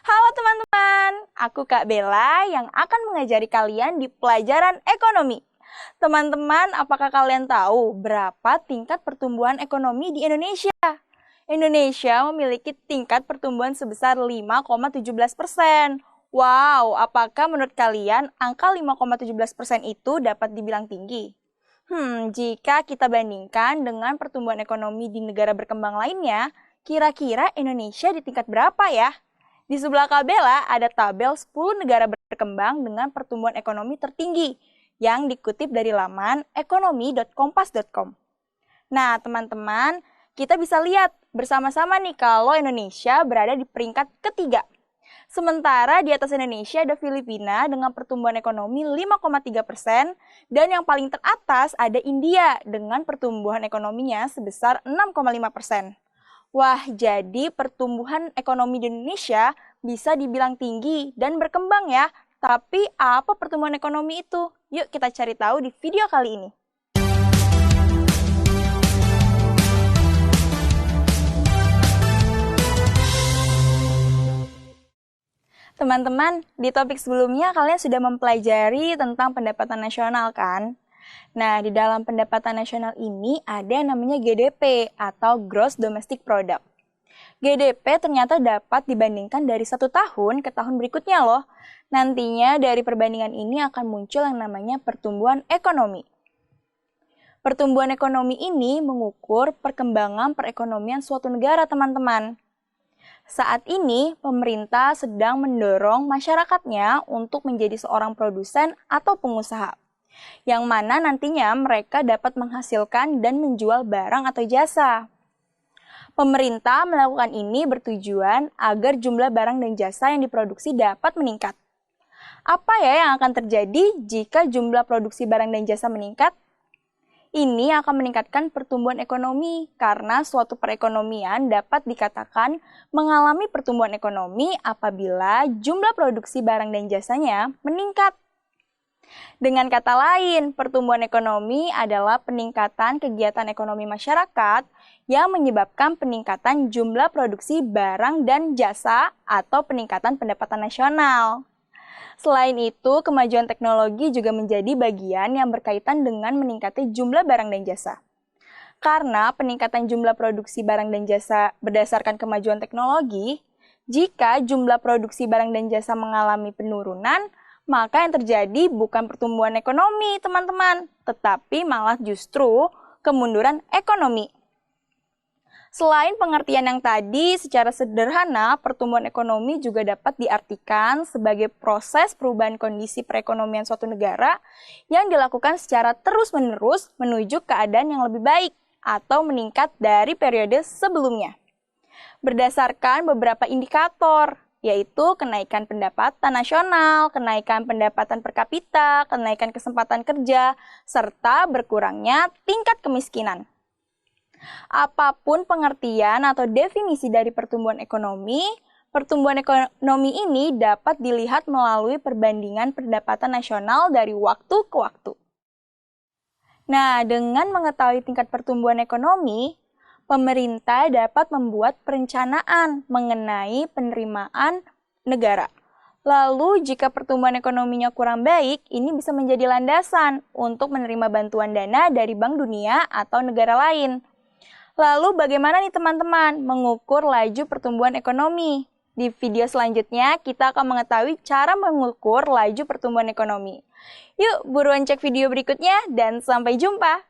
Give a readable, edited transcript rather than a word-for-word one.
Halo teman-teman, aku Kak Bella yang akan mengajari kalian di pelajaran ekonomi. Teman-teman, apakah kalian tahu berapa tingkat pertumbuhan ekonomi di Indonesia? Indonesia memiliki tingkat pertumbuhan sebesar 5,17%. Wow, apakah menurut kalian angka 5,17% itu dapat dibilang tinggi? Jika kita bandingkan dengan pertumbuhan ekonomi di negara berkembang lainnya, kira-kira Indonesia di tingkat berapa ya? Di sebelah Kabela ada tabel 10 negara berkembang dengan pertumbuhan ekonomi tertinggi yang dikutip dari laman ekonomi.kompas.com. Nah, teman-teman, kita bisa lihat bersama-sama nih kalau Indonesia berada di peringkat ketiga. Sementara di atas Indonesia ada Filipina dengan pertumbuhan ekonomi 5,3% dan yang paling teratas ada India dengan pertumbuhan ekonominya sebesar 6,5%. Wah, jadi pertumbuhan ekonomi di Indonesia bisa dibilang tinggi dan berkembang ya. Tapi apa pertumbuhan ekonomi itu? Yuk kita cari tahu di video kali ini. Teman-teman, di topik sebelumnya kalian sudah mempelajari tentang pendapatan nasional kan? Nah, di dalam pendapatan nasional ini ada yang namanya GDP atau Gross Domestic Product. GDP ternyata dapat dibandingkan dari satu tahun ke tahun berikutnya loh. Nantinya dari perbandingan ini akan muncul yang namanya pertumbuhan ekonomi. Pertumbuhan ekonomi ini mengukur perkembangan perekonomian suatu negara, teman-teman. Saat ini, pemerintah sedang mendorong masyarakatnya untuk menjadi seorang produsen atau pengusaha, yang mana nantinya mereka dapat menghasilkan dan menjual barang atau jasa. Pemerintah melakukan ini bertujuan agar jumlah barang dan jasa yang diproduksi dapat meningkat. Apa ya yang akan terjadi jika jumlah produksi barang dan jasa meningkat? Ini akan meningkatkan pertumbuhan ekonomi karena suatu perekonomian dapat dikatakan mengalami pertumbuhan ekonomi apabila jumlah produksi barang dan jasanya meningkat. Dengan kata lain, pertumbuhan ekonomi adalah peningkatan kegiatan ekonomi masyarakat yang menyebabkan peningkatan jumlah produksi barang dan jasa atau peningkatan pendapatan nasional. Selain itu, kemajuan teknologi juga menjadi bagian yang berkaitan dengan meningkatnya jumlah barang dan jasa. Karena peningkatan jumlah produksi barang dan jasa berdasarkan kemajuan teknologi, jika jumlah produksi barang dan jasa mengalami penurunan, maka yang terjadi bukan pertumbuhan ekonomi, teman-teman, tetapi malah justru kemunduran ekonomi. Selain pengertian yang tadi, secara sederhana, pertumbuhan ekonomi juga dapat diartikan sebagai proses perubahan kondisi perekonomian suatu negara yang dilakukan secara terus-menerus menuju keadaan yang lebih baik atau meningkat dari periode sebelumnya. Berdasarkan beberapa indikator, yaitu kenaikan pendapatan nasional, kenaikan pendapatan per kapita, kenaikan kesempatan kerja, serta berkurangnya tingkat kemiskinan. Apapun pengertian atau definisi dari pertumbuhan ekonomi ini dapat dilihat melalui perbandingan pendapatan nasional dari waktu ke waktu. Nah, dengan mengetahui tingkat pertumbuhan ekonomi, pemerintah dapat membuat perencanaan mengenai penerimaan negara. Lalu, jika pertumbuhan ekonominya kurang baik, ini bisa menjadi landasan untuk menerima bantuan dana dari Bank Dunia atau negara lain. Lalu, bagaimana nih teman-teman mengukur laju pertumbuhan ekonomi? Di video selanjutnya, kita akan mengetahui cara mengukur laju pertumbuhan ekonomi. Yuk, buruan cek video berikutnya dan sampai jumpa!